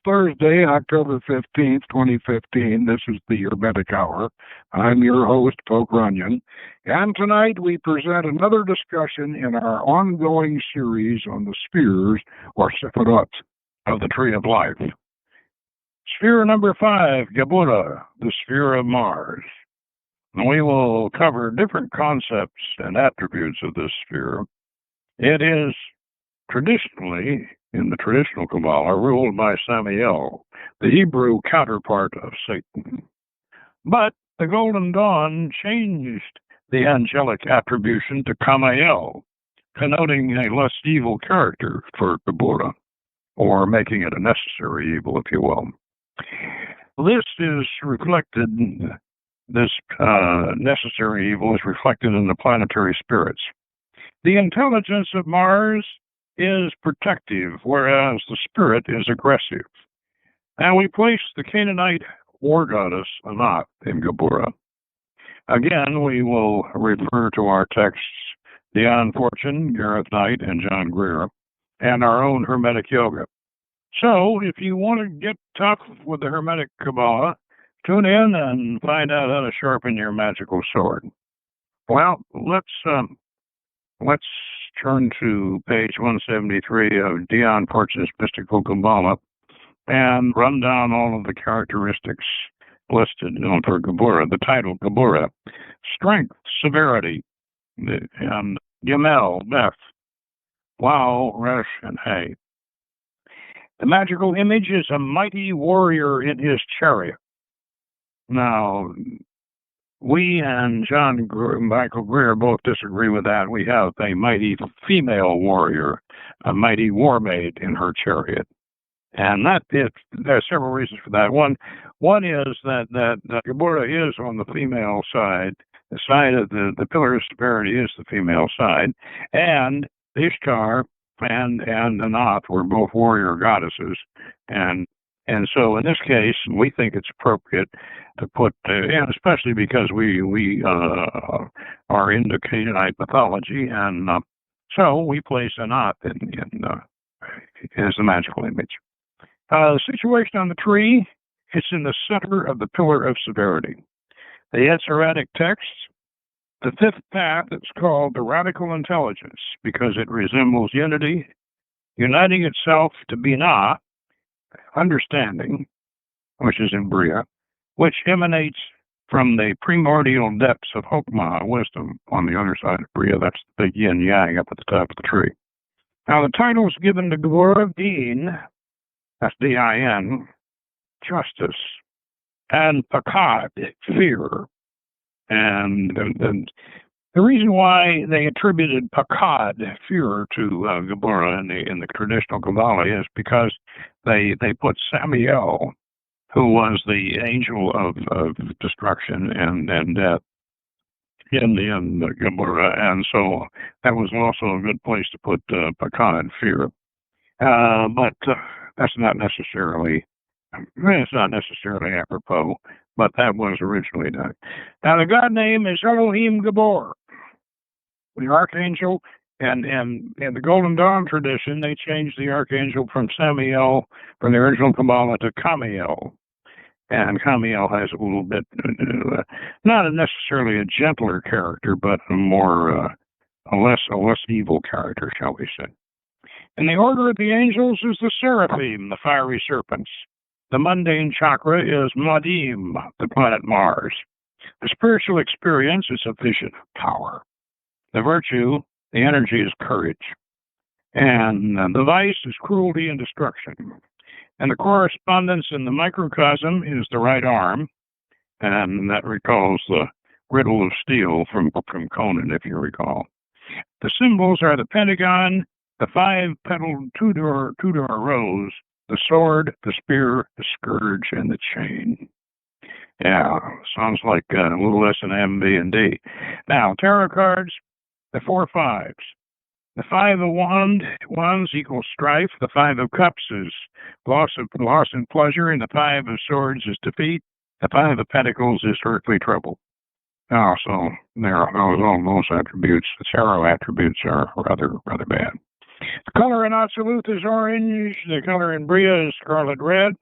Thursday, October 15th, 2015. This is the Hermetic Hour. I'm your host, Poke Runyon. And tonight we present another discussion in our ongoing series on the spheres, or Sephiroth, of the Tree of Life. Sphere number 5, Geburah, the sphere of Mars. We will cover different concepts and attributes of this sphere. It is traditionally, in the traditional Qabalah, ruled by Samael, the Hebrew counterpart of Satan. But the Golden Dawn changed the angelic attribution to Kamael, connoting a less evil character for Geburah, or making it a necessary evil, if you will. This necessary evil is reflected in the planetary spirits. The intelligence of Mars is protective, whereas the spirit is aggressive. And we place the Canaanite War-Goddess Anath in Geburah. Again, we will refer to our texts, Dion Fortune, Gareth Knight, and John Greer, and our own Hermetic Yoga. So, if you want to get tough with the Hermetic Qabalah, tune in and find out how to sharpen your magical sword. Well, let's turn to page 173 of Dion Fortune's Mystical Qabalah and run down all of the characteristics listed for Geburah. The title, Geburah: strength, severity, and Kamael, Beth, Wow, Resh, and Hay. The magical image is a mighty warrior in his chariot. Now, we and Michael Greer both disagree with that. We have a mighty female warrior, a mighty war maid in her chariot. And there are several reasons for that. One is that Geburah is on the female side. The side of the pillar of severity is the female side. And Ishtar and Anath were both warrior goddesses. And so in this case, we think it's appropriate to put, and especially because we are into Canaanite mythology, and so we place Anath as the magical image. The situation on the tree, it's in the center of the pillar of severity. The Yetziratic text, the fifth path, it's called the radical intelligence because it resembles unity, uniting itself to Binah, understanding, which is in Bria, which emanates from the primordial depths of Hokmah, wisdom, on the other side of Bria. That's the big yin-yang up at the top of the tree. Now, the titles given to Geburah: Din, that's D-I-N, justice, and Pakad, fear. And the reason why they attributed Pakad, fear, to Geburah in the traditional Qabalah is because they put Samael, who was the angel of destruction and death, in Geburah, and so that was also a good place to put Pakad, fear. But that's not necessarily. It's not necessarily apropos, but that was originally done. Now, the god name is Elohim Gabor, the archangel, and in the Golden Dawn tradition, they changed the archangel from Samael, from the original Qabalah, to Kamael. And Kamael has a little bit, not necessarily a gentler character, but a less evil character, shall we say. And the order of the angels is the seraphim, the fiery serpents. The mundane chakra is Madim, the planet Mars. The spiritual experience is a vision of power. The virtue, the energy, is courage. And the vice is cruelty and destruction. And the correspondence in the microcosm is the right arm, and that recalls the riddle of steel from Conan, if you recall. The symbols are the pentagon, the five-petaled two-door rose, the sword, the spear, the scourge, and the chain. Yeah, sounds like a little S&M, B, and D. Now, tarot cards, the 4 fives. The 5 of wands equals strife. The 5 of cups is loss and pleasure, and the 5 of swords is defeat. The 5 of pentacles is earthly trouble. Now, so there are all those attributes. The tarot attributes are rather bad. The color in Absolute is orange. The color in Bria is scarlet red.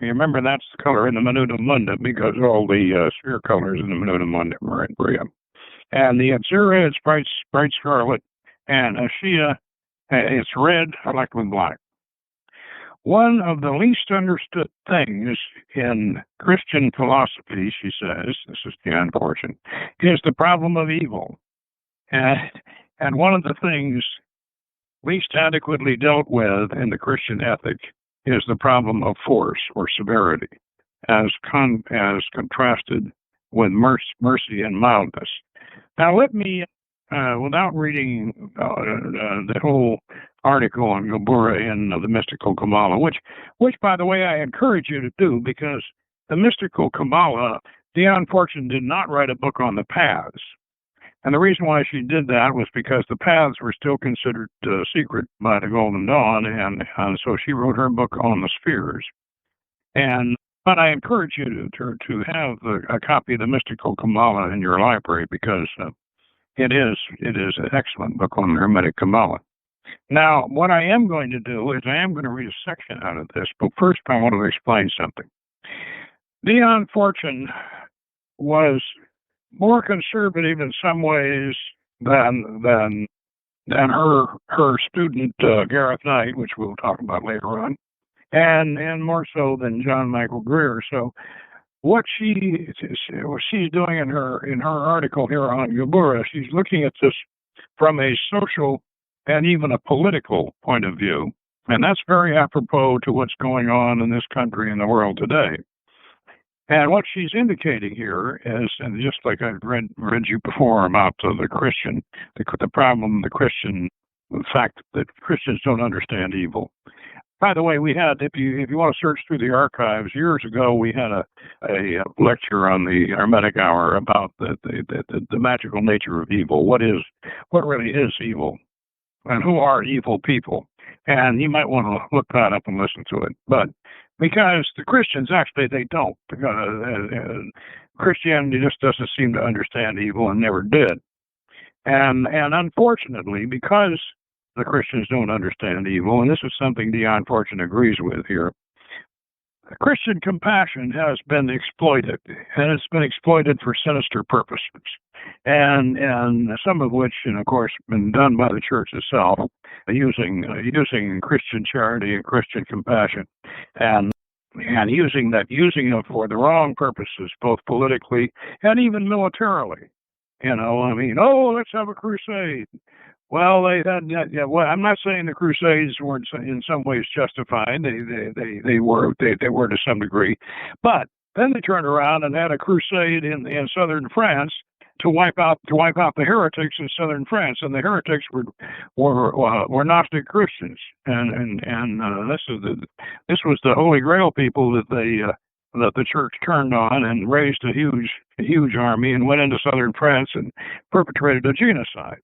You remember that's the color in the Minuta Munda because all the sphere colors in the Minuta Munda are in Bria. And the Atzura is bright scarlet. And Ashia, it's red, like with black. One of the least understood things in Christian philosophy, she says, this is Dion Fortune, is the problem of evil. And one of the things least adequately dealt with in the Christian ethic is the problem of force or severity, as contrasted with mercy and mildness. Now, let me, without reading the whole article on Geburah in the Mystical Qabalah, which, by the way, I encourage you to do, because the Mystical Qabalah, Dion Fortune did not write a book on the paths. And the reason why she did that was because the paths were still considered secret by the Golden Dawn, and so she wrote her book on the spheres. But I encourage you to have a copy of the Mystical Qabalah in your library, because it is an excellent book on the Hermetic Qabalah. Now, what I am going to do is I am going to read a section out of this, but first I want to explain something. Dion Fortune was more conservative in some ways than her student Gareth Knight, which we'll talk about later on, and more so than John Michael Greer. So what she's doing in her article here on Geburah, she's looking at this from a social and even a political point of view, and that's very apropos to what's going on in this country and the world today. And what she's indicating here is, and just like I read you before about the Christian, the problem, the fact that Christians don't understand evil. By the way, we had, if you want to search through the archives, years ago we had a lecture on the Hermetic Hour about the magical nature of evil. What really is evil, and who are evil people? And you might want to look that up and listen to it. But because the Christians, actually, they don't. Christianity just doesn't seem to understand evil and never did. And unfortunately, because the Christians don't understand evil, and this is something Dion Fortune agrees with here, Christian compassion has been exploited, and it's been exploited for sinister purposes, and some of which, and of course, been done by the church itself, using Christian charity and Christian compassion, and using it for the wrong purposes, both politically and even militarily. Let's have a crusade. Well, they had. Well, I'm not saying the Crusades weren't in some ways justified. They were to some degree, but then they turned around and had a crusade in southern France to wipe out the heretics in southern France, and the heretics were Gnostic Christians, and this was the Holy Grail people that the church turned on and raised a huge army and went into southern France and perpetrated a genocide.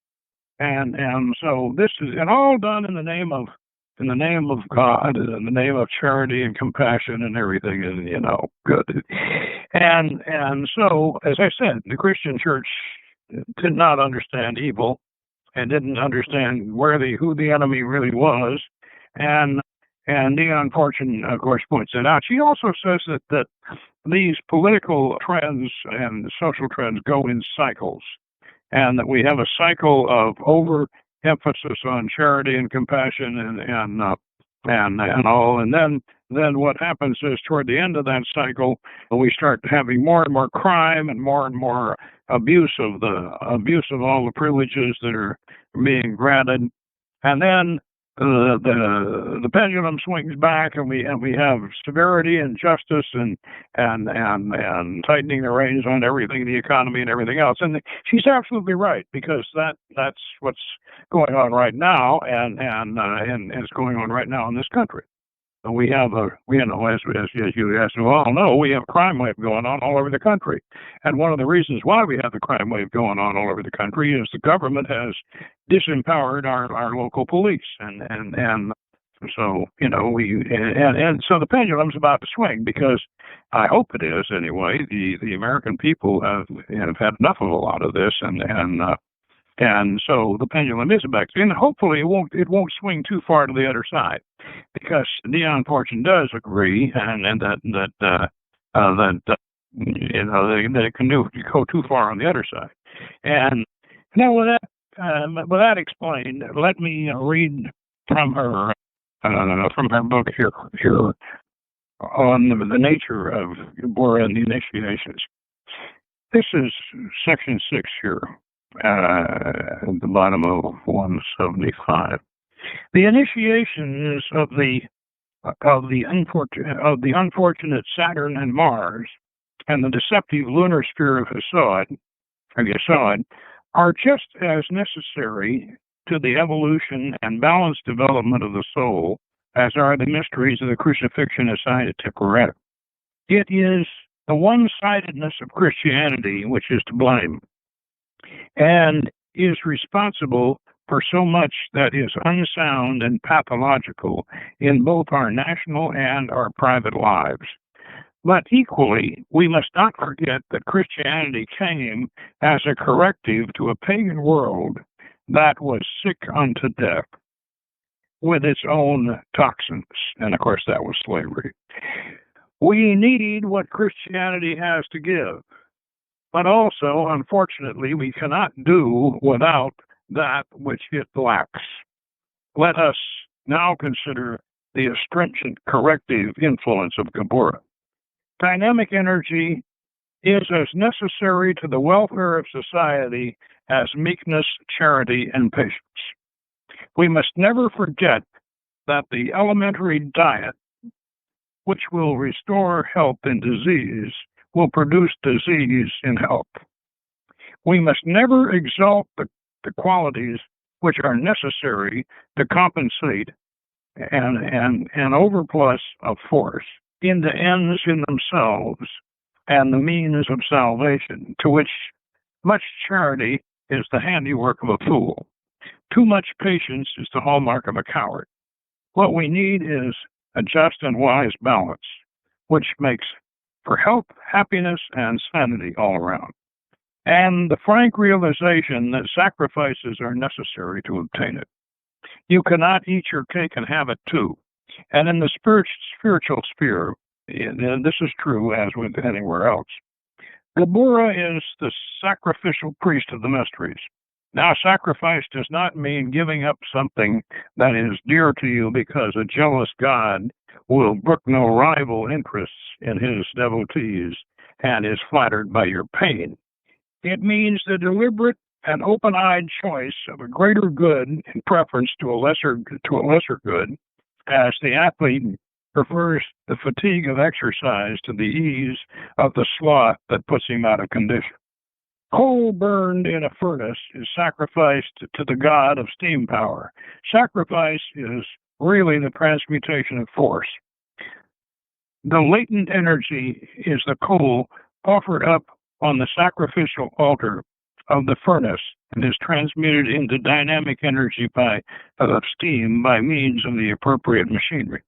And so this is, and all done in the name of God, in the name of charity and compassion and everything, and good. And so, as I said, the Christian church did not understand evil and didn't understand who the enemy really was. And Dion Fortune, of course, points that out. She also says that these political trends and social trends go in cycles, and that we have a cycle of overemphasis on charity and compassion and all, and then what happens is toward the end of that cycle, we start having more and more crime and more abuse of all the privileges that are being granted, and then the pendulum swings back, and we have severity and justice and tightening the reins on everything, the economy and everything else. And she's absolutely right, because that's what's going on right now, and it's going on right now in this country. We have as you all know, we have a crime wave going on all over the country. And one of the reasons why we have the crime wave going on all over the country is the government has disempowered our local police. And so, so the pendulum's about to swing, because I hope it is anyway. The American people have had enough of a lot of this, and And so the pendulum is back, and hopefully it won't swing too far to the other side, because Dion Fortune does agree, and that it can go too far on the other side. And now with that explained, let me read from her book here on the nature of Geburah and the initiations. This is section 6 here, at the bottom of 175. The initiations of the unfortunate Saturn and Mars, and the deceptive lunar sphere of Hesod, are just as necessary to the evolution and balanced development of the soul as are the mysteries of the crucifixion assigned to Tipperary. It is the one-sidedness of Christianity which is to blame, and is responsible for so much that is unsound and pathological in both our national and our private lives. But equally, we must not forget that Christianity came as a corrective to a pagan world that was sick unto death with its own toxins, and of course that was slavery. We need what Christianity has to give, but also, unfortunately, we cannot do without that which it lacks. Let us now consider the astringent corrective influence of Geburah. Dynamic energy is as necessary to the welfare of society as meekness, charity, and patience. We must never forget that the elementary diet, which will restore health in disease, will produce disease in health. We must never exalt the qualities which are necessary to compensate an overplus of force into ends in themselves and the means of salvation, to which much charity is the handiwork of a fool. Too much patience is the hallmark of a coward. What we need is a just and wise balance, which makes for health, happiness, and sanity all around, and the frank realization that sacrifices are necessary to obtain it. You cannot eat your cake and have it too. And in the spiritual sphere, and this is true as with anywhere else, Geburah is the sacrificial priest of the mysteries. Now, sacrifice does not mean giving up something that is dear to you, because a jealous God will brook no rival interests in his devotees and is flattered by your pain. It means the deliberate and open-eyed choice of a greater good in preference to a lesser good, as the athlete prefers the fatigue of exercise to the ease of the sloth that puts him out of condition. Coal burned in a furnace is sacrificed to the god of steam power. Sacrifice is really the transmutation of force. The latent energy is the coal offered up on the sacrificial altar of the furnace and is transmuted into dynamic energy of steam by means of the appropriate machinery.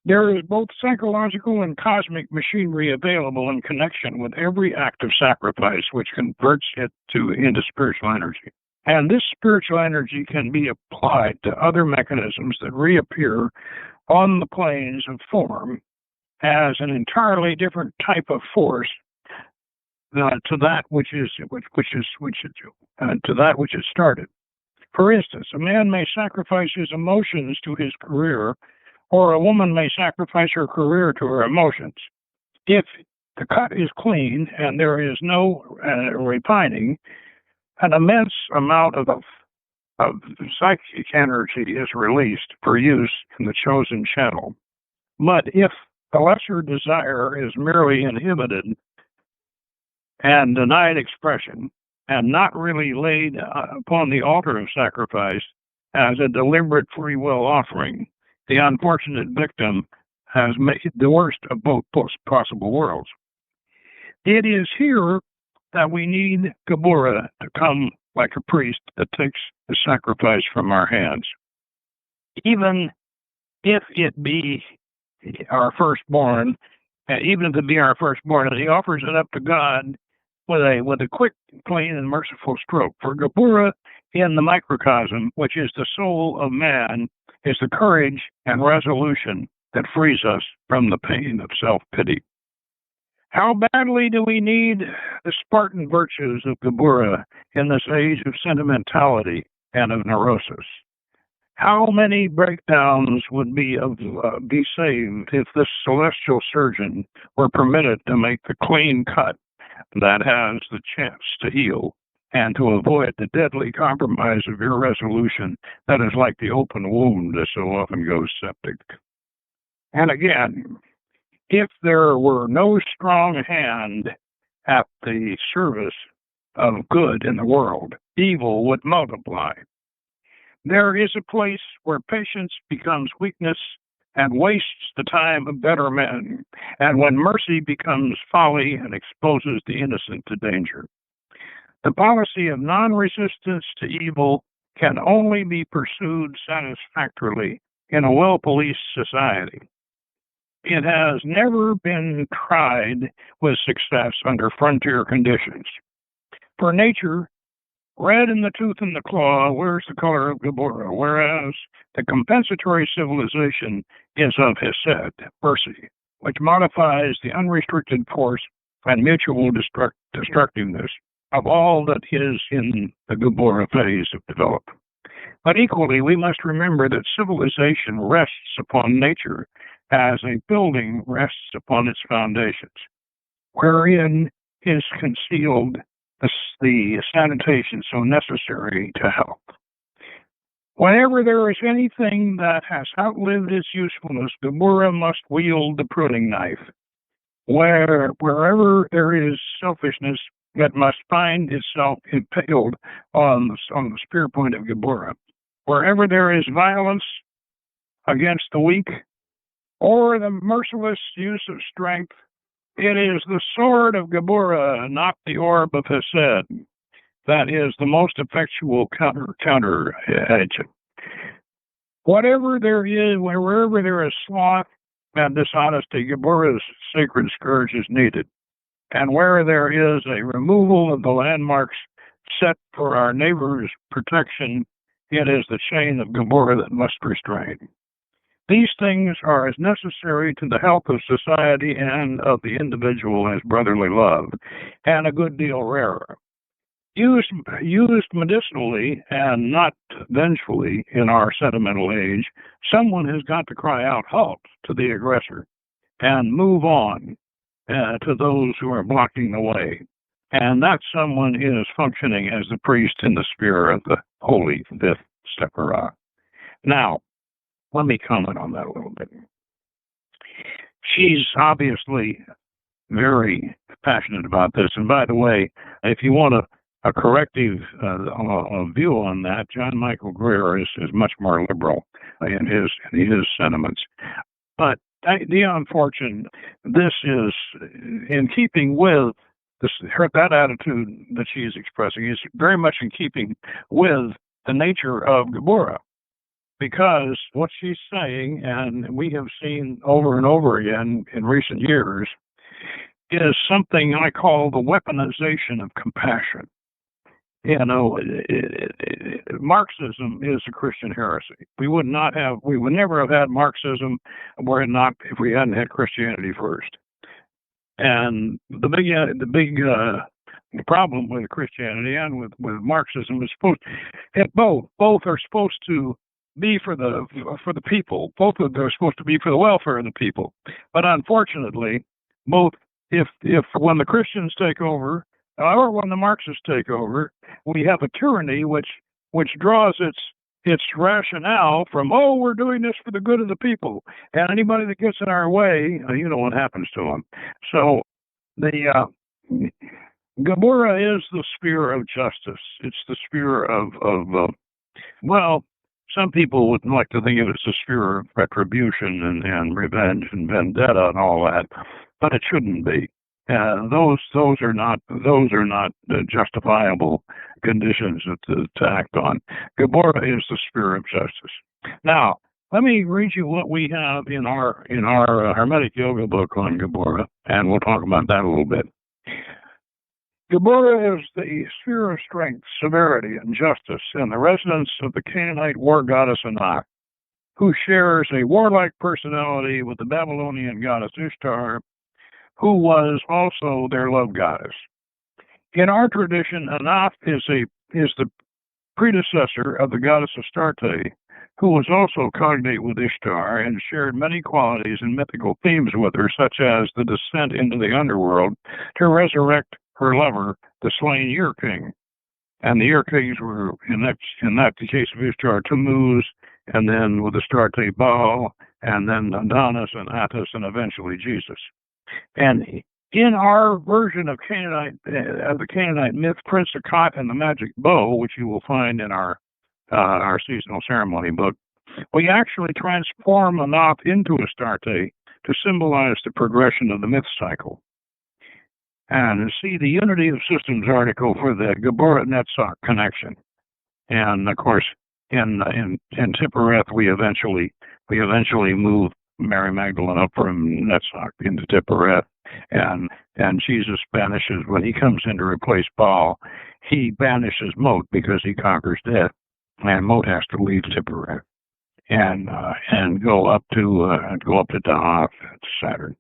There is both psychological and cosmic machinery available in connection with every act of sacrifice, which converts it into spiritual energy. And this spiritual energy can be applied to other mechanisms that reappear on the planes of form as an entirely different type of force to that which is started. For instance, a man may sacrifice his emotions to his career, or a woman may sacrifice her career to her emotions. If the cut is clean and there is no repining, an immense amount of psychic energy is released for use in the chosen channel. But if the lesser desire is merely inhibited and denied expression, and not really laid upon the altar of sacrifice as a deliberate free will offering, the unfortunate victim has made the worst of both possible worlds. It is here that we need Geburah to come like a priest that takes the sacrifice from our hands. Even if it be our firstborn, and he offers it up to God with a quick, clean, and merciful stroke. For Geburah in the microcosm, which is the soul of man, is the courage and resolution that frees us from the pain of self-pity. How badly do we need the Spartan virtues of Geburah in this age of sentimentality and of neurosis? How many breakdowns would be saved if this celestial surgeon were permitted to make the clean cut that has the chance to heal and to avoid the deadly compromise of irresolution that is like the open wound that so often goes septic? And again, if there were no strong hand at the service of good in the world, evil would multiply. There is a place where patience becomes weakness and wastes the time of better men, and when mercy becomes folly and exposes the innocent to danger. The policy of non-resistance to evil can only be pursued satisfactorily in a well-policed society. It has never been tried with success under frontier conditions. For nature, red in the tooth and the claw wears the color of Geburah, whereas the compensatory civilization is of Hesed, mercy, which modifies the unrestricted force and mutual destructiveness of all that is in the Geburah phase of development. But equally, we must remember that civilization rests upon nature as a building rests upon its foundations, wherein is concealed the sanitation so necessary to health. Whenever there is anything that has outlived its usefulness, Geburah must wield the pruning knife. Wherever there is selfishness, it must find itself impaled on the spear point of Geburah. Wherever there is violence against the weak, or the merciless use of strength, it is the sword of Geburah, not the orb of Hesed, that is the most effectual counter agent. Wherever there is sloth and dishonesty, Geburah's sacred scourge is needed. And where there is a removal of the landmarks set for our neighbor's protection, it is the chain of Geburah that must restrain. These things are as necessary to the health of society and of the individual as brotherly love, and a good deal rarer. Used medicinally and not vengefully in our sentimental age, someone has got to cry out, halt, to the aggressor, and move on to those who are blocking the way. And that someone is functioning as the priest in the sphere of the holy fifth Sephiroth. Now, let me comment on that a little bit. She's obviously very passionate about this. And by the way, if you want a corrective view on that, John Michael Greer is much more liberal in his sentiments. But Dion Fortune, this is in keeping with that attitude that she is expressing is very much in keeping with the nature of Geburah. Because what she's saying, and we have seen over and over again in recent years, is something I call the weaponization of compassion. You know, Marxism is a Christian heresy. We would never have had Marxism if we hadn't had Christianity first. And the big problem with Christianity and with Marxism is both are supposed to be for the people. Both of them are supposed to be for the welfare of the people. But unfortunately, both if when the Christians take over or when the Marxists take over, we have a tyranny which draws its rationale from, we're doing this for the good of the people, and anybody that gets in our way, you know what happens to them. So the Geburah is the sphere of justice. It's the sphere of some people would like to think of it as a sphere of retribution and revenge and vendetta and all that, but it shouldn't be. Those are not justifiable conditions to act on. Geburah is the sphere of justice. Now, let me read you what we have in our Hermetic Yoga book on Geburah, and we'll talk about that a little bit. Geburah is the sphere of strength, severity, and justice, and the residence of the Canaanite War-Goddess Anath, who shares a warlike personality with the Babylonian goddess Ishtar, who was also their love goddess. In our tradition, Anath is the predecessor of the goddess Astarte, who was also cognate with Ishtar and shared many qualities and mythical themes with her, such as the descent into the underworld to resurrect her lover, the slain Year King. And the Year Kings were, in that case of Ishtar, Tammuz, and then with Astarte, Baal, and then Adonis and Attis, and eventually Jesus. And in our version of the Canaanite myth, Prince Akkad and the Magic Bow, which you will find in our seasonal ceremony book, we actually transform Anath into Astarte to symbolize the progression of the myth cycle. And see the Unity of Systems article for the Geburah Netzach connection. And of course, in Tiphereth, we eventually move Mary Magdalene up from Netzach into Tiphereth, and Jesus banishes, when he comes in to replace Baal, he banishes Mot because he conquers death, and Mot has to leave Tiphereth and go up to Da'ath, Saturn.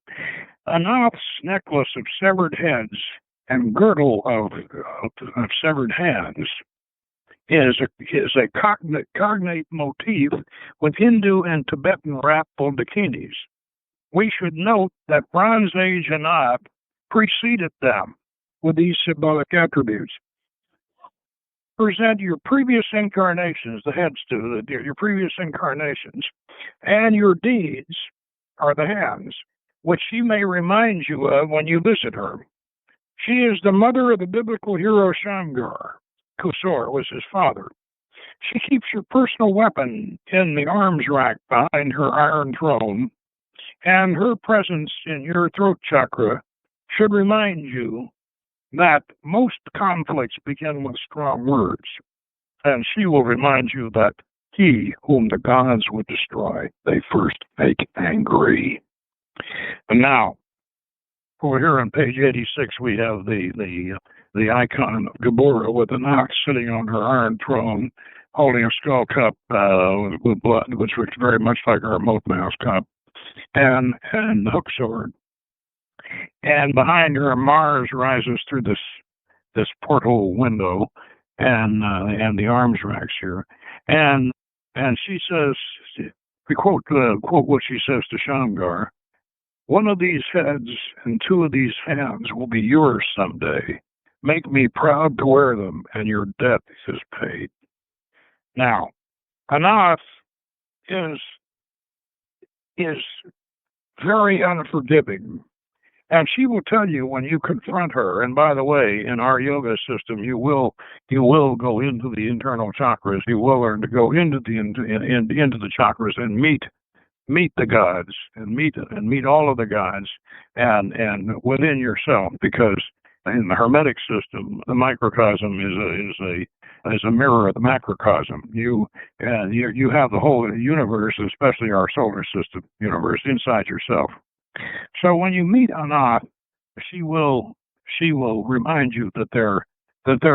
Anath's necklace of severed heads and girdle of severed hands is a cognate motif with Hindu and Tibetan wrap baldaquinis. We should note that Bronze Age Anath preceded them with these symbolic attributes. Present your previous incarnations, the heads do, your previous incarnations, and your deeds are the hands, which she may remind you of when you visit her. She is the mother of the biblical hero Shamgar. Kusor was his father. She keeps your personal weapon in the arms rack behind her iron throne, and her presence in your throat chakra should remind you that most conflicts begin with strong words, and she will remind you that he whom the gods would destroy, they first make angry. And now, over here on page 86, we have the icon of Geburah with an ox sitting on her iron throne, holding a skull cup with blood, which looks very much like our Mothmouse cup, and the hook sword. And behind her, Mars rises through this portal window, and the arms racks here, and she says, we quote what she says to Shamgar: "One of these heads and two of these hands will be yours someday. Make me proud to wear them, and your debt is paid." Now, Anath is very unforgiving, and she will tell you when you confront her. And by the way, in our yoga system, you will go into the internal chakras. You will learn to go into the chakras and meet the gods and meet all of the gods and within yourself, because in the Hermetic system, the microcosm is a mirror of the macrocosm. You have the whole universe, especially our solar system universe, inside yourself. So when you meet Anath, she will remind you that there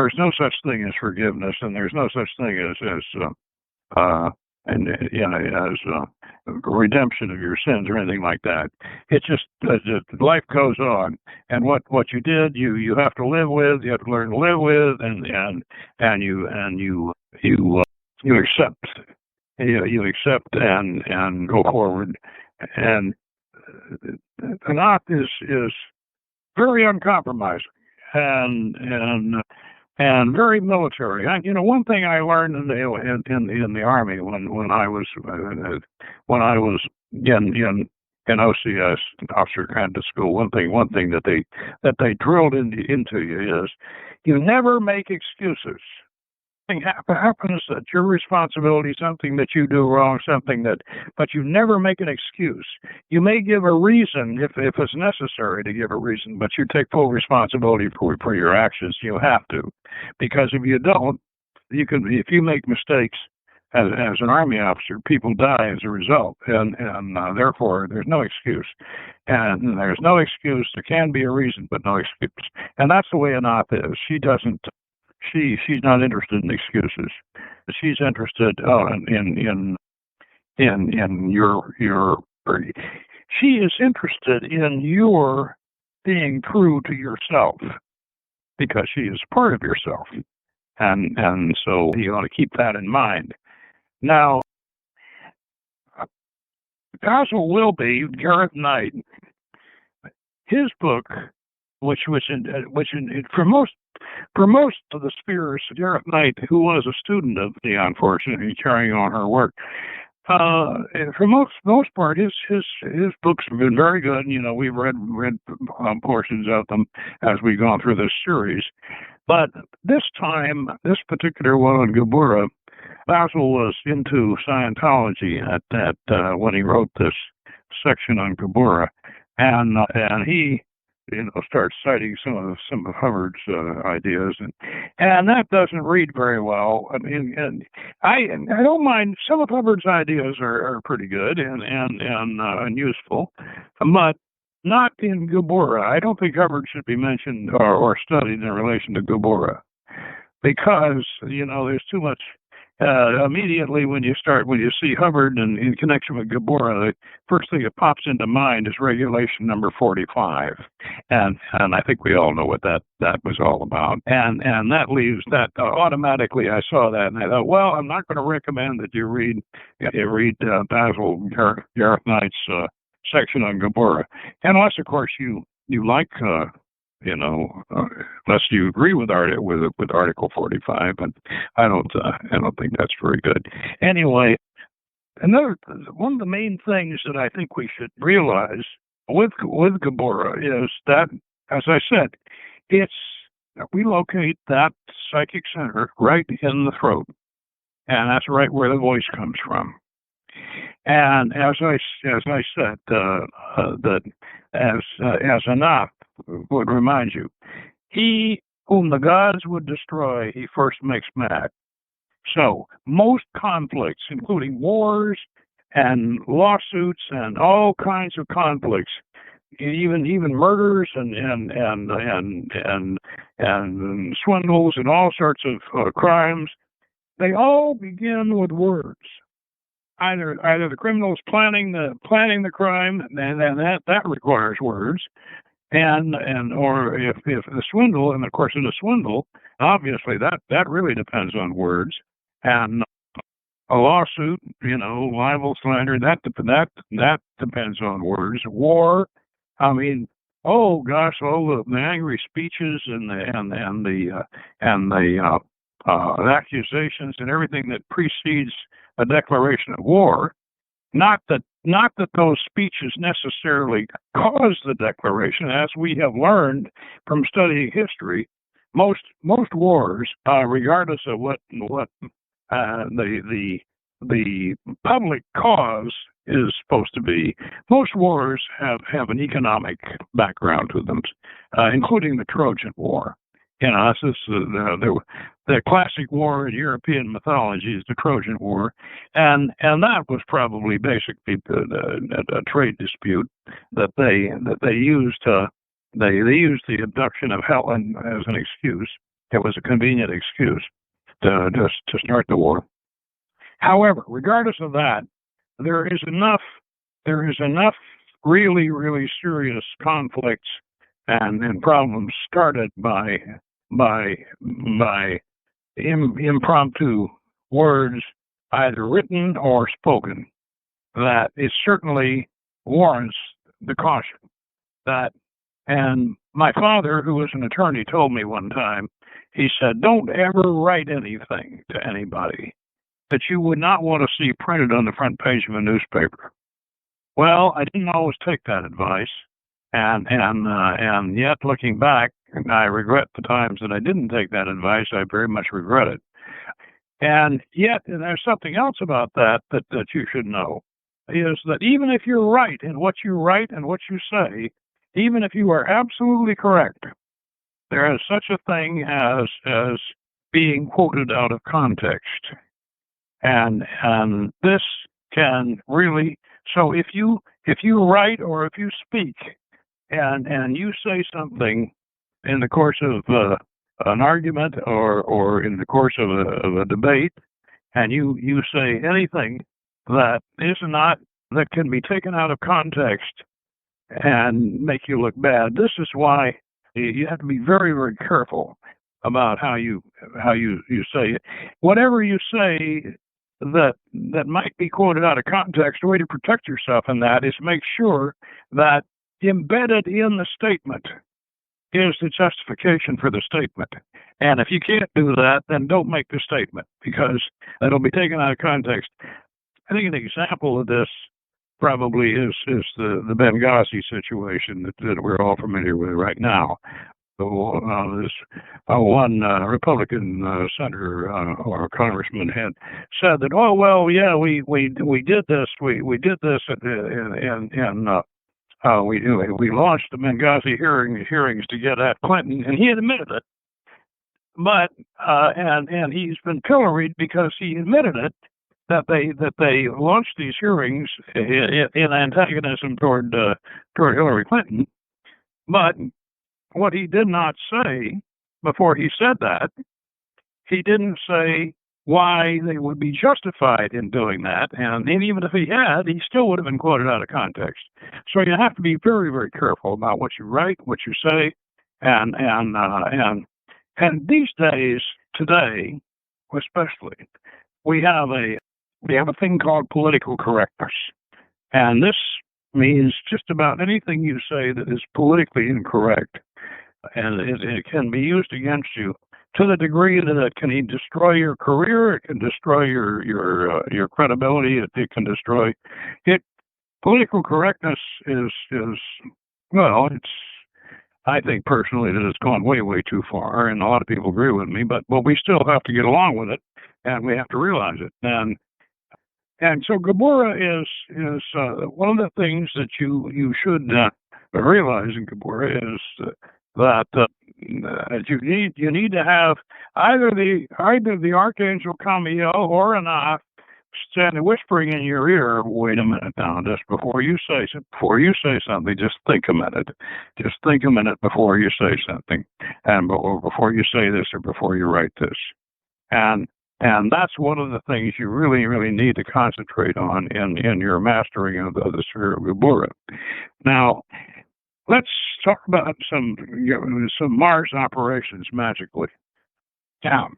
is no such thing as forgiveness, and there's no such thing as redemption of your sins or anything like that. It's just life goes on, and what you did, you have to live with. You have to learn to live with, and you accept. You accept and go forward. And Anath is very uncompromising and very military. One thing I learned in the Army when I was in OCS, Officer Candidate School. One thing that they drilled into you is you never make excuses. Something happens that's your responsibility, something that you do wrong, but you never make an excuse. You may give a reason if it's necessary to give a reason, but you take full responsibility for your actions. You have to, because if you don't, if you make mistakes, as an army officer, people die as a result, and therefore there's no excuse. And there's no excuse. There can be a reason, but no excuse. And that's the way Anath is. She's not interested in excuses. She's interested in your. She is interested in your being true to yourself, because she is part of yourself, and so you ought to keep that in mind. Now, Basil Wilby, Gareth Knight, his book, which for most of the spheres, Gareth Knight, who was a student of Dion Fortune and carrying on her work, for most part, his books have been very good. You know, we've read portions of them as we've gone through this series. But this time, this particular one on Geburah, Basil was into Scientology at when he wrote this section on Geburah, and he, you know, starts citing some of Hubbard's ideas, and that doesn't read very well. I mean, and I don't mind. Some of Hubbard's ideas are pretty good and useful, but not in Geburah. I don't think Hubbard should be mentioned or studied in relation to Geburah, because, you know, there's too much. Immediately when you see Hubbard in connection with Geburah, the first thing that pops into mind is regulation number 45, and I think we all know what that was all about, and that leaves that automatically. I saw that and I thought, well, I'm not going to recommend that you read Basil Gareth Knight's section on Geburah, unless of course you like. Unless you agree with Article 45, but I don't think that's very good. Anyway, one of the main things that I think we should realize with Geburah is that, as I said, we locate that psychic center right in the throat, and that's right where the voice comes from. And as I said, that as Anath would remind you, he whom the gods would destroy, he first makes mad. So most conflicts, including wars and lawsuits and all kinds of conflicts, even murders and swindles and all sorts of crimes, they all begin with words. Either the criminals planning the crime, and that requires words, or if the swindle, and of course in a swindle, obviously that really depends on words, and a lawsuit, libel, slander, that depends on words. War, I mean, oh gosh, all the angry speeches and the accusations and everything that precedes a declaration of war. Not that those speeches necessarily cause the declaration, as we have learned from studying history. Most wars, regardless of what the public cause is supposed to be, most wars have an economic background to them, including the Trojan War. This is the classic war in European mythology is the Trojan War, and that was probably basically a trade dispute that they used. They used the abduction of Helen as an excuse. It was a convenient excuse to start the war. However, regardless of that, there is enough really, really serious conflicts and problems started by impromptu words, either written or spoken, that it certainly warrants the caution. And my father, who was an attorney, told me one time, he said, don't ever write anything to anybody that you would not want to see printed on the front page of a newspaper. Well, I didn't always take that advice. And yet, looking back, I regret the times that I didn't take that advice. I very much regret it. And yet, and there's something else about that you should know, is that even if you're right in what you write and what you say, even if you are absolutely correct, there is such a thing as being quoted out of context. and this can really. So if you write or if you speak and you say something in the course of an argument or in the course of a debate, and you say anything that is not, that can be taken out of context and make you look bad. This is why you have to be very, very careful about how you say it. Whatever you say that might be quoted out of context, the way to protect yourself in that is make sure that embedded in the statement is the justification for the statement. And if you can't do that, then don't make the statement, because it'll be taken out of context. I think an example of this probably is the Benghazi situation that we're all familiar with right now. This one Republican senator or congressman had said that, oh well, yeah, we did this, we did this, and we launched the Benghazi hearings to get at Clinton, and he admitted it. But and he's been pilloried because he admitted it, that they launched these hearings in antagonism toward Hillary Clinton. But what he did not say before he said that, he didn't say why they would be justified in doing that, and even if he had, he still would have been quoted out of context. So you have to be very, very careful about what you write, what you say, and these days, today, especially, we have a thing called political correctness, and this means just about anything you say that is politically incorrect, and it can be used against you to the degree that it can destroy your career, it can destroy your credibility, it can destroy it. Political correctness is well, it's, I think personally that it's gone way, way too far, and a lot of people agree with me, but we still have to get along with it, and we have to realize it. And so Geburah is one of the things that you should realize in Geburah is that you need to have either the archangel Kamael or Anath standing whispering in your ear. Wait a minute now, just before you say something, just think a minute. Just think a minute before you say something, and before you say this or before you write this, and that's one of the things you really, really need to concentrate on in your mastering of the sphere of Geburah. Now, let's talk about some Mars operations magically. Now,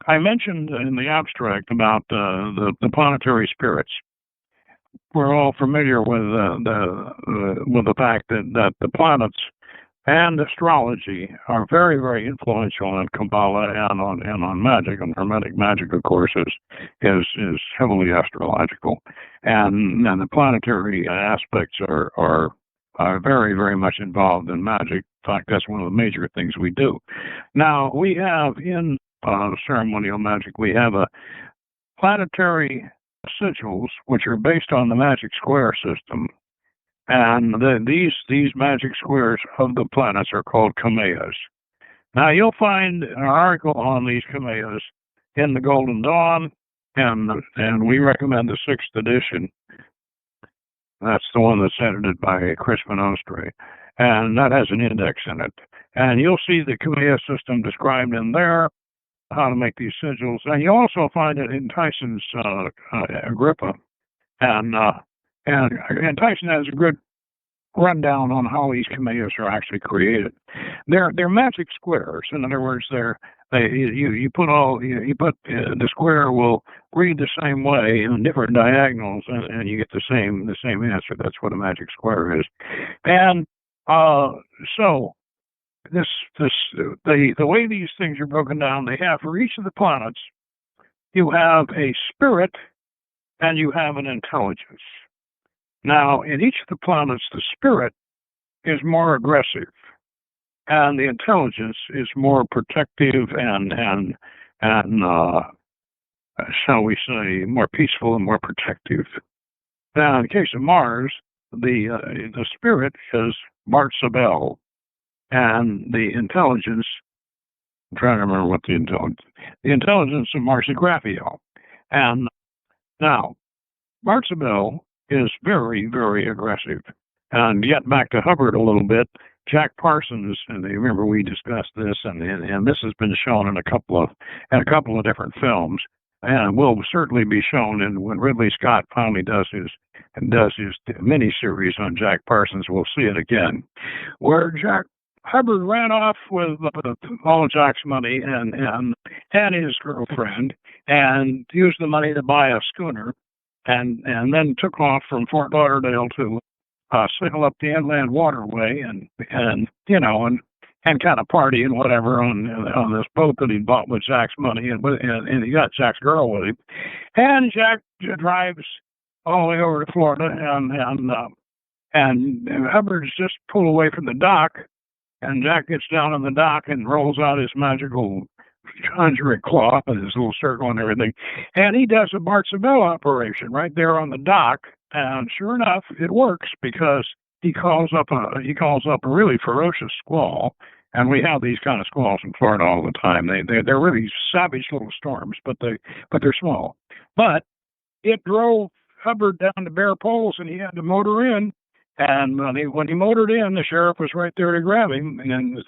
I mentioned in the abstract about the planetary spirits. We're all familiar with the fact that the planets and astrology are very, very influential in Qabalah and on magic. And Hermetic magic, of course, is heavily astrological, and the planetary aspects are very, very much involved in magic. In fact, that's one of the major things we do. Now, we have in ceremonial magic, we have a planetary sigils, which are based on the magic square system. And these magic squares of the planets are called Kamaels. Now, you'll find an article on these Kamaels in the Golden Dawn, and we recommend the 6th edition. That's the one that's edited by Chris Van Ostre, and that has an index in it. And you'll see the Kamael system described in there, how to make these sigils. And you also find it in Tyson's Agrippa. And Tyson has a good rundown on how these Kamaels are actually created. They're magic squares. In other words, you put the square will read the same way in different diagonals, and you get the same answer. That's what a magic square is. And so the way these things are broken down, they have for each of the planets, you have a spirit and you have an intelligence. Now, in each of the planets, the spirit is more aggressive, and the intelligence is more protective and shall we say, more peaceful and more protective. Now, in the case of Mars, the spirit is Samael, and the intelligence, I'm trying to remember what the intelligence of Mars is Raphael. And Now, Samael is very, very aggressive. And yet back to Hubbard a little bit, Jack Parsons, and you remember we discussed this, and this has been shown in a couple of different films, and will certainly be shown in when Ridley Scott finally does his miniseries on Jack Parsons. We'll see it again, where Hubbard ran off with all of Jack's money and had his girlfriend and used the money to buy a schooner, and then took off from Fort Lauderdale to sail up the inland waterway and kind of party and whatever on this boat that he bought with Jack's money, and he got Jack's girl with him, and Jack drives all the way over to Florida, and Hubbard's just pulled away from the dock, and Jack gets down on the dock and rolls out his magical conjuring cloth and his little circle and everything, and he does a Samael operation right there on the dock, and sure enough, it works, because he calls up a really ferocious squall, and we have these kind of squalls in Florida all the time. They're really savage little storms, but they're small. But it drove Hubbard down to bare poles, and he had to motor in. And when he motored in, the sheriff was right there to grab him, and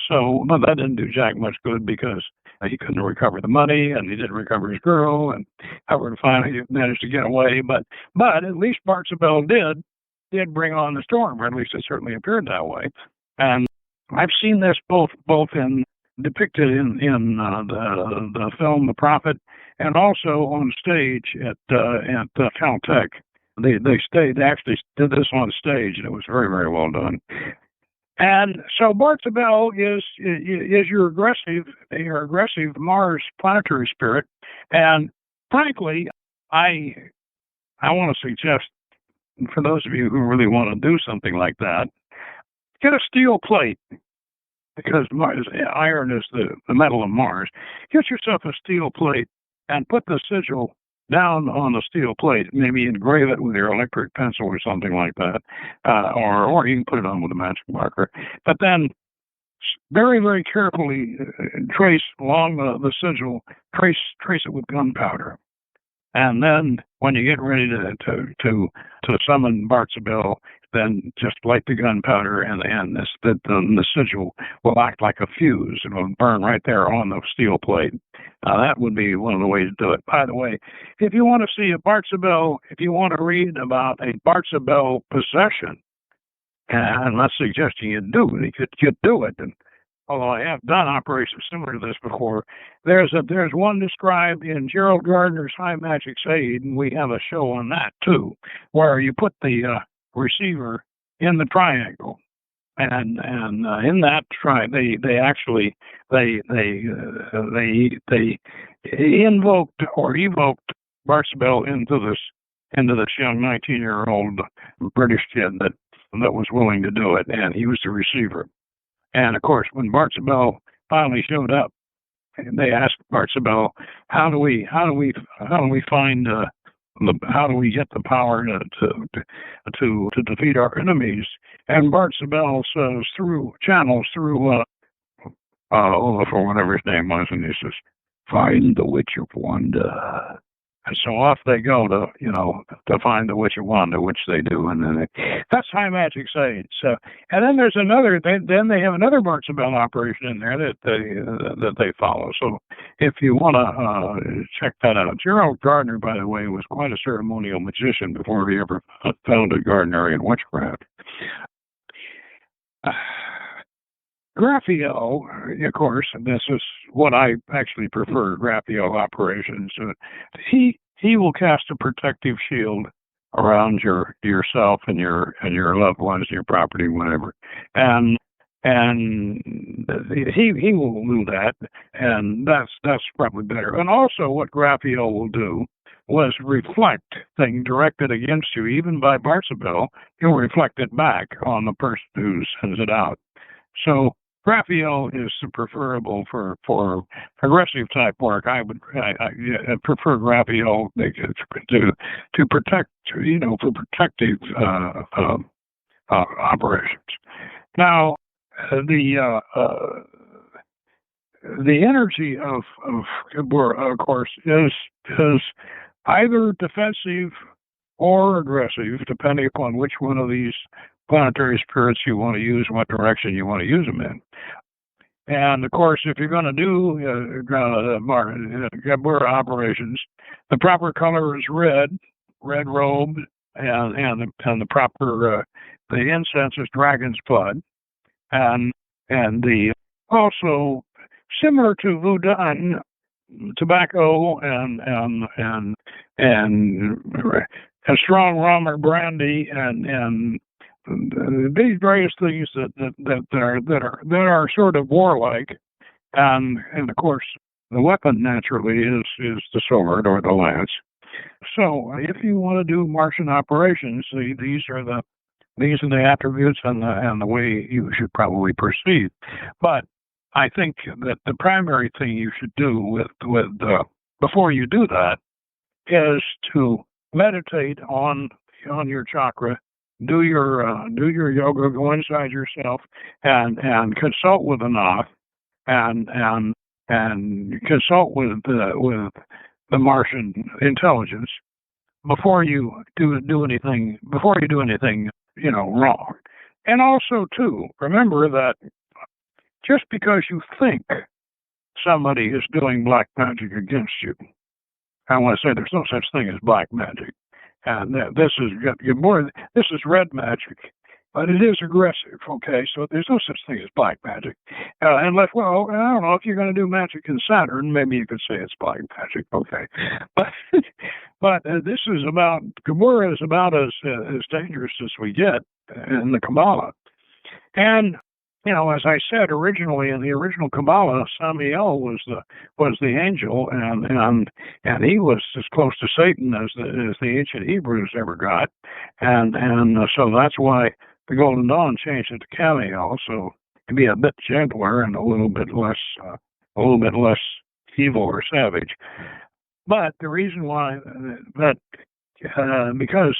so that didn't do Jack much good, because he couldn't recover the money, and he didn't recover his girl, and Hubbard finally managed to get away. But at least Samael did bring on the storm, or at least it certainly appeared that way. And I've seen this both depicted in the film The Prophet, and also on stage at Caltech. They actually did this on stage, and it was very, very well done. And so Samael is your aggressive Mars planetary spirit. And frankly, I want to suggest, for those of you who really want to do something like that, get a steel plate, because iron is the metal of Mars. Get yourself a steel plate and put the sigil down on the steel plate. Maybe engrave it with your electric pencil or something like that, or you can put it on with a magic marker. But then, very, very carefully trace along the sigil. Trace it with gunpowder, and then when you get ready to summon Samael, then just light the gunpowder, and the sigil will act like a fuse. It will burn right there on the steel plate. Now, that would be one of the ways to do it. By the way, if you want to see a Samael, if you want to read about a Samael possession, and I'm not suggesting you do it, you could do it. And although I have done operations similar to this before, there's one described in Gerald Gardner's High Magic's Aid, and we have a show on that too, where you put the receiver in the triangle, and in that they actually invoked or evoked Samael into this young 19-year-old British kid that was willing to do it, and he was the receiver. And of course, when Samael finally showed up, they asked Samael, how do we find how do we get the power to defeat our enemies? And Samael says channels through for whatever his name was, and he says, "Find the Witch of Wanda." And so off they go to find the Witch of Wanda, which they do, and then that's High Magic's Aid. So, and then there's another. Then they have another Samael operation in there that they follow. So, if you want to check that out, Gerald Gardner, by the way, was quite a ceremonial magician before he ever founded Gardnerian witchcraft. Raphael, of course, and this is what I actually prefer, Raphael operations. He will cast a protective shield around yourself and your loved ones, your property, whatever, and he will do that, and that's probably better. And also, what Raphael will do was reflect things directed against you, even by Samael. He'll reflect it back on the person who sends it out. So Raphael is preferable for aggressive type work. I prefer Raphael to protect, for protective operations. Now, the energy of Geburah, of course, is either defensive or aggressive, depending upon which one of these planetary spirits you want to use, what direction you want to use them in. And of course, if you're going to do Geburah operations, the proper color is red robe, and the proper the incense is dragon's blood, and the also similar to Voodoo, tobacco and a strong rum or brandy and these various things that are sort of warlike, and of course the weapon naturally is the sword or the lance. So if you want to do Martian operations, these are the attributes and the way you should probably proceed. But I think that the primary thing you should do with before you do that is to meditate on your chakra, do your yoga, go inside yourself, and consult with Anath, and consult with the Martian intelligence before you do anything wrong. And also too, remember that just because you think somebody is doing black magic against you, I want to say there's no such thing as black magic. And this is red magic, but it is aggressive, okay? So there's no such thing as black magic. Unless, well, I don't know, if you're going to do magic in Saturn, maybe you could say it's black magic, okay? But this is about, Geburah is about as dangerous as we get in the Qabalah. And as I said originally in the original Qabalah, Samael was the angel, and he was as close to Satan as the ancient Hebrews ever got, and so that's why the Golden Dawn changed it to Kamael, so to be a bit gentler and a little bit less evil or savage. But the reason why because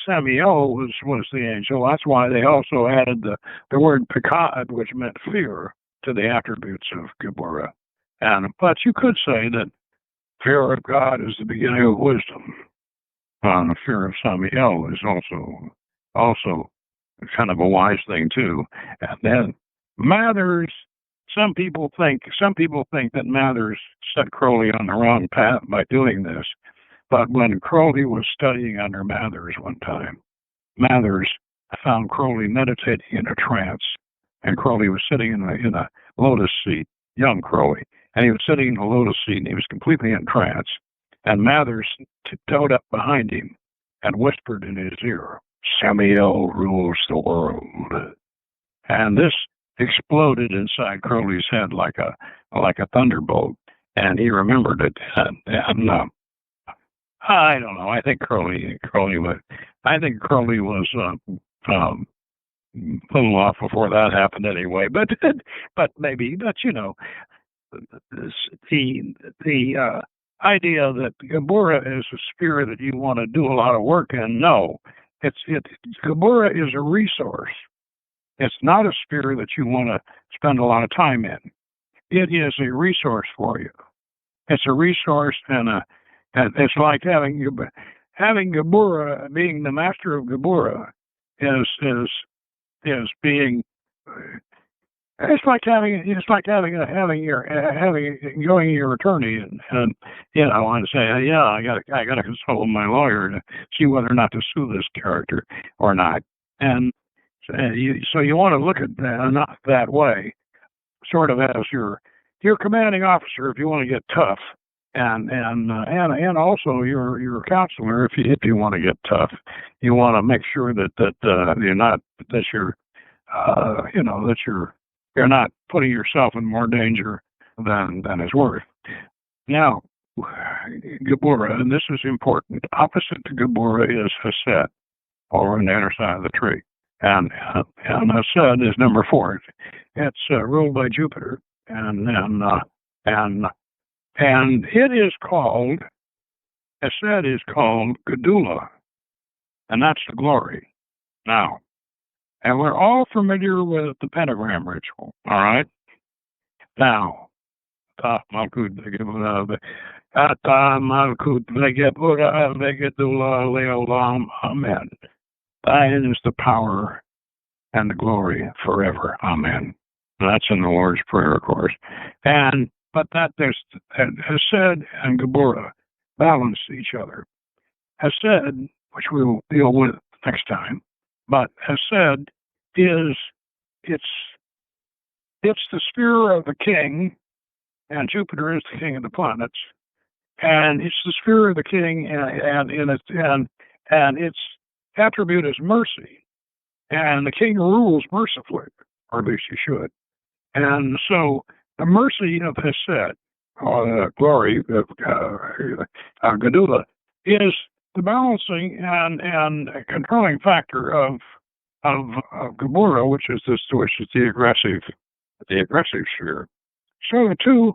Samael was the angel, that's why they also added the word Pekad, which meant fear, to the attributes of Geburah. But you could say that fear of God is the beginning of wisdom. The fear of Samael is also kind of a wise thing too. And then Mathers, some people think that Mathers set Crowley on the wrong path by doing this. But when Crowley was studying under Mathers one time, Mathers found Crowley meditating in a trance, and Crowley was sitting in a lotus seat, young Crowley, and he was sitting in a lotus seat, and he was completely in trance, and Mathers tiptoed up behind him and whispered in his ear, "Samael rules the world." And this exploded inside Crowley's head like a thunderbolt, and he remembered it, and I don't know. I think Crowley was a little off before that happened anyway. But maybe. But the idea that Geburah is a spirit that you want to do a lot of work in. No, Geburah is a resource. It's not a spirit that you want to spend a lot of time in. It is a resource for you. It's a resource and it's like having Geburah, being the master of Geburah, is being. It's like having going to your attorney and say, yeah, I got to consult with my lawyer to see whether or not to sue this character or not. And so you want to look at that not that way, sort of as your commanding officer if you want to get tough. And also your counselor if you want to get tough, you want to make sure that you're not putting yourself in more danger than is worth. Now, Geburah, and this is important. Opposite to Geburah is Hesed, over on the other side of the tree, and Hesed is number 4. It's ruled by Jupiter, and it is called, Hesed is called Gedulah, and that's the glory. Now, and we're all familiar with the pentagram ritual, all right? Now, Ata Malkut Vegetura Vegetula Leolam. Amen. Thine is the power and the glory forever. Amen. That's in the Lord's Prayer, of course. But that there's Hesed and Geburah balance each other. Hesed, which we will deal with next time, but Hesed is it's the sphere of the king, and Jupiter is the king of the planets, and it's the sphere of the king, and its attribute is mercy, and the king rules mercifully, or at least he should. And so the mercy of Hesed, or the glory of Gedulah, is the balancing and controlling factor of Geburah, which is the aggressive sphere. So the two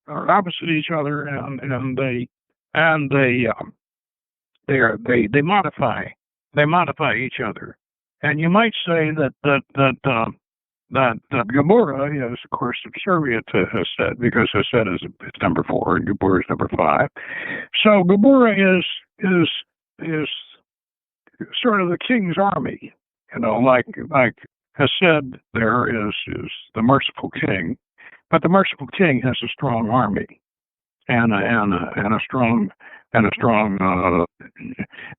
are opposite each other, and they modify each other. And you might say that Geburah is, of course, subservient to Hesed, because Hesed is number 4 and Geburah is number 5. So Geburah is sort of the king's army, like Hesed there is the merciful king, but the merciful king has a strong army and a strong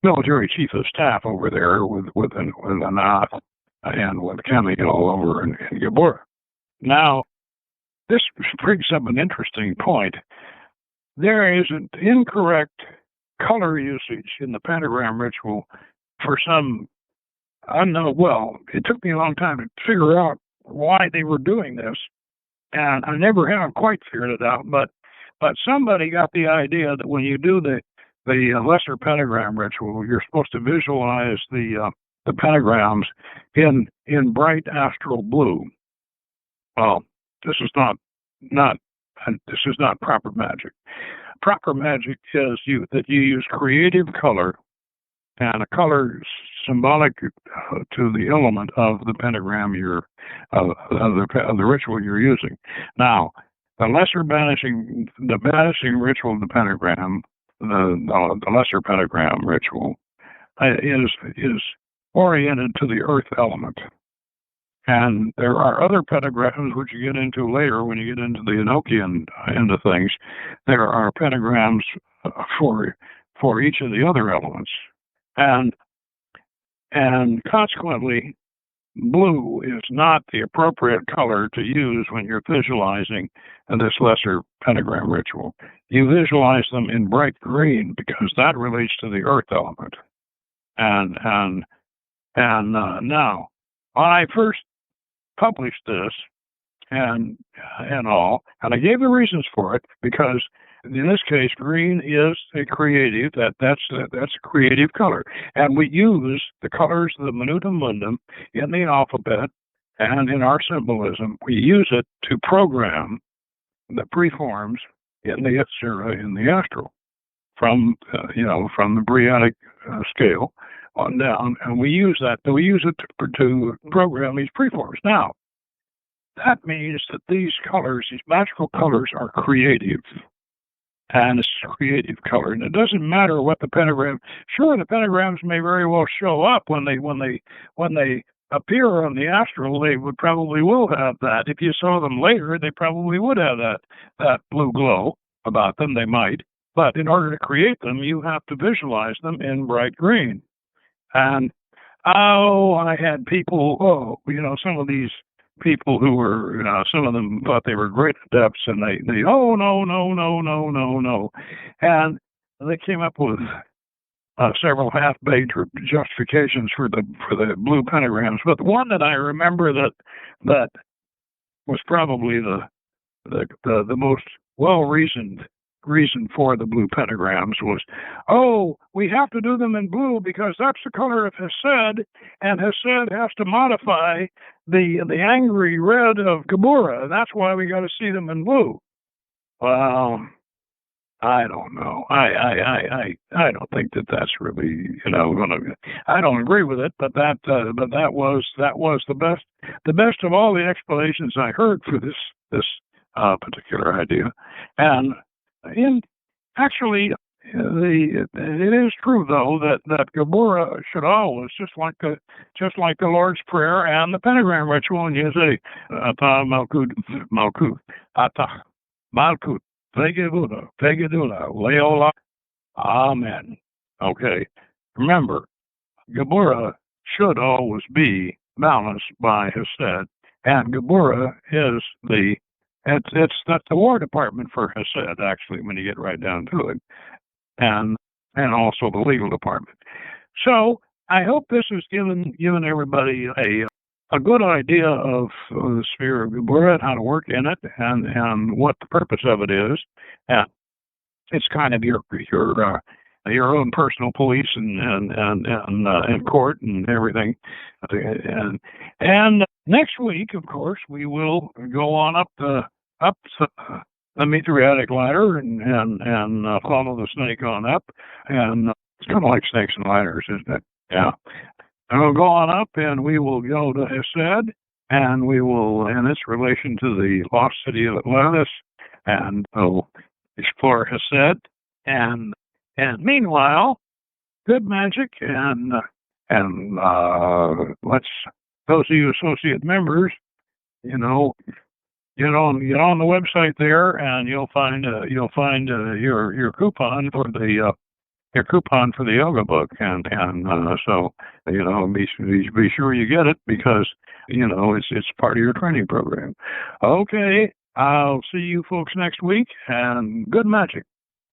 military chief of staff over there with Anath and with Kamael over in Geburah. Now, this brings up an interesting point. There is an incorrect color usage in the pentagram ritual for some unknown. Well, it took me a long time to figure out why they were doing this, and I never have quite figured it out. But somebody got the idea that when you do the lesser pentagram ritual, you're supposed to visualize the pentagrams in bright astral blue. Well, this is not proper magic. Proper magic is that you use creative color, and a color symbolic to the element of the pentagram of the ritual you're using. Now, the banishing ritual of the pentagram, the lesser pentagram ritual, is oriented to the earth element. And there are other pentagrams which you get into later when you get into the Enochian end of things. There are pentagrams for each of the other elements. And consequently, blue is not the appropriate color to use when you're visualizing this lesser pentagram ritual. You visualize them in bright green because that relates to the earth element. And now, when I first published this and I gave the reasons for it, because in this case, green is a creative. That's a creative color, and we use the colors of the Minutum Mundum in the alphabet and in our symbolism. We use it to program the preforms in the Yetzirah in the astral from the Briatic scale on down, and we use it to program these preforms. Now, that means that these colors, these magical colors, are creative. And it's creative color, and it doesn't matter what the pentagram. Sure, the pentagrams may very well show up when they appear on the astral. They will have that. If you saw them later, they probably would have that blue glow about them. They might, but in order to create them, you have to visualize them in bright green. And I had people. Some of these people who were, some of them thought they were great adepts, and they no, and they came up with several half-baked justifications for the blue pentagrams. But the one that I remember that was probably the most well-reasoned reason for the blue pentagrams was, we have to do them in blue because that's the color of Hesed, and Hesed has to modify the angry red of Geburah, and that's why we got to see them in blue. Well, I don't know. I don't think that's really I don't agree with it, but that was the best of all the explanations I heard for this particular idea, and actually, it is true though that Geburah should always, just like the Lord's Prayer and the pentagram ritual, and you say Ata Malkut Ata Malkut Vegebuddha Vegedula Leola Amen. Okay, remember, Geburah should always be balanced by Hesed, and Geburah is that's the War Department for Hesed, actually, when you get right down to it, and also the legal department. So I hope this has given everybody a good idea of the sphere of Geburah and how to work in it, and what the purpose of it is. And it's kind of your own personal police and court and everything. And next week, of course, we will go on up the Mithriatic ladder and follow the snake on up. And it's kind of like snakes and ladders, isn't it? Yeah. And we'll go on up, and we will go to Hesed, and we will, in its relation to the lost city of Atlantis, and we'll explore Hesed. And meanwhile, good magic, and let's, those of you associate members, get on the website there, and you'll find your coupon for the yoga book, and so be sure you get it, because it's part of your training program. Okay, I'll see you folks next week, and good magic.